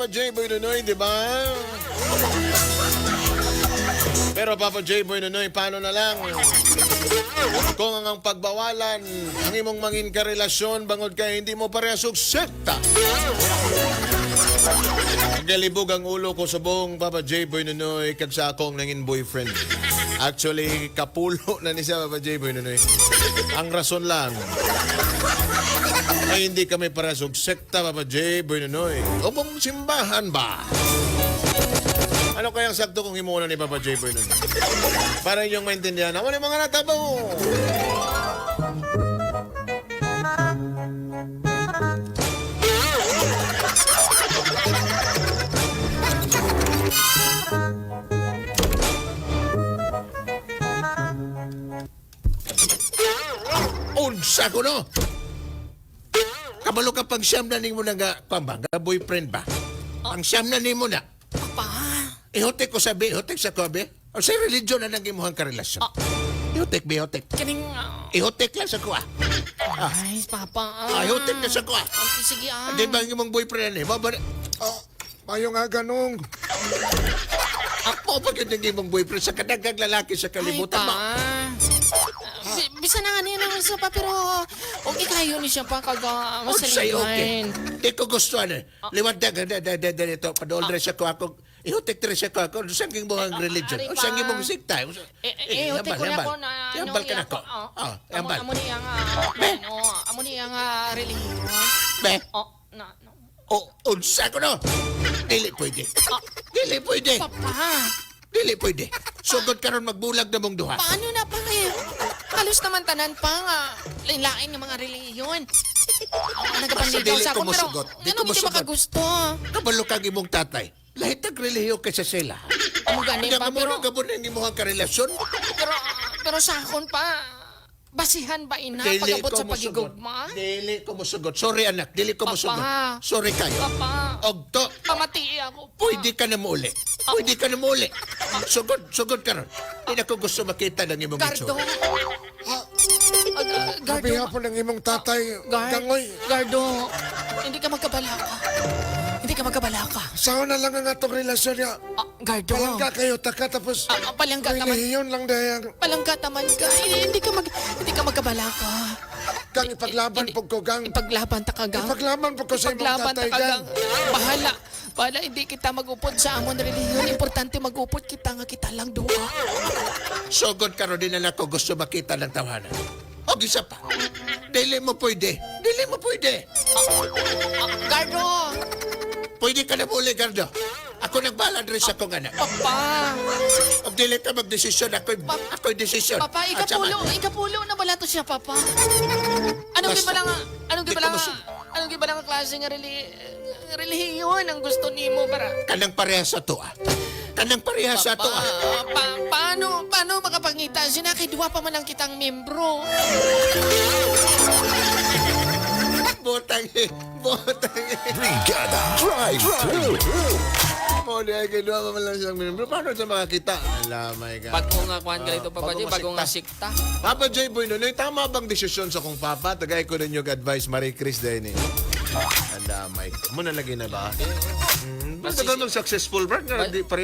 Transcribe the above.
Papa J. Boy Nonoy, di ba? Pero Papa J. Boy Nonoy, paano na lang? Kung ang pagbawalan, ang imong mangin karelasyon, bangod ka, hindi mo parehas og sekta. Galibog ang ulo ko sa buong Papa J. Boy Nonoy kag sa akong nangin boyfriend. Actually, kapulo na ni siya Papa J. Boy Nonoy. Ang rason lang ay hindi kami parehas og sekta Papa J. Boy Nonoy. Ubong simbahan ba? Ano kayang sakto kung himuuna ni Papa J. Boy Nonoy? Para inyong maintindihan. Ako na mga natabo. Unsa ko no? Kabalo ka pang siyam na ni mo na nga, boyfriend ba? Ang siyam na ni mo na. Papa. Ihotek ko sabi, ihotek sa kobe. O sa religion na nang imuhang karelasyon. Ihotek, bihotek. Kaning... Ihotek lang sa kuha. Ay, Papa. Ihotek na sa kuha. Sige, Di ba ang imong boyfriend ni? Mayo nga ganong. Ako pag yung imong boyfriend sa kadagang lalaki sa kalimutan mo. Bisa na nga niya naman sa pa, pero okay kayo ni siya pa kaga Say okay. masalihan. Di ko gusto liwandag dito. Padool rin siya ko ako. Ihotek rin siya ko ako. Saan yung mga religion? O saan yung mga sikta? Hotek ko na ako na... Yambal ka na ko. Yambal. Amo niya nga... Amo niya nga religion. Be? No. Unsa ko no? Dili pwede. Dili pwede. Papa. Dili pwede. Sugod karon magbulag na mong duha. Paano na pa kayo? Halos naman tanan pa nga. Lain-lain ng mga reliyon. Nagapanditaw sa ako, pero ano hindi makagusto? Kabalo kang imong tatay. Lahit nagrelihiyo kay sa sila. Amo gani pa, pero... Gabon ang imong karelasyon. Pero sahon pa. Basihan ba ina pag-abot sa pagigugma? Dili ko musugot. Sorry anak, dili ko musugot. Sorry kayo. Papa. Ogto. Pamati ako. Pwede ka na muli. Pwede ka na muli. Sugod ka ron. Hindi na ko gusto makita ng imong Gardo. itsura. Sabi nga po ng imong tatay, Gangoy. Gardo. Hindi ka magkabalaka. Hindi ka magkabalaka. Saan na lang ang atong relasyon niya? Gardo. Palangga kayo, taka tapos Palangga taman. relihiyon lang dahil Palangga taman ka. Hindi ka magkabalaka. kang ipaglaban po ko, Gang. Ipaglaban ta ka, Gang. Ipaglaban po ko sa imong Ipaglaban ta tatay, ka, Gang. Gang. Bahala, hindi kita magupod sa amon relihiyon. Importante magupod kita nga kita lang duha. Sugod ka ron din na ko gusto makita ng tawanan. O isa pa. Dili mo pwede. Dili mo pwede. Gardo. Pwede ka na muli, Gardo. Ako nagbalad rin sa kong anak. Papa. Pag dili ka magdesisyon, ako'y desisyon. Papa, ikapulo na bala to siya, Papa. Anong Basta. Anong gibalang klase nga relihiyon ang gusto nimo para? Kanang parehas sa to, Kanang parehas sa to, Paano makapangita? Sinakidwa pa man lang kitang membro. Botang. Brigada Drive Thru. Mo di ay kinuha pa man lang siyang membro. Paano siya makakita? Alamay ka. Bago nga kuhan ka dito, Papa J, bago nga sikta. Papa J. Boy Nonoy, tama bang desisyon sa kong papa? Tagay ko ninyo advice, Marie Chris din eh. Ang damay. Mo nalagay na ba? Basta ka mag-successful, Brad. Nga, di pa rin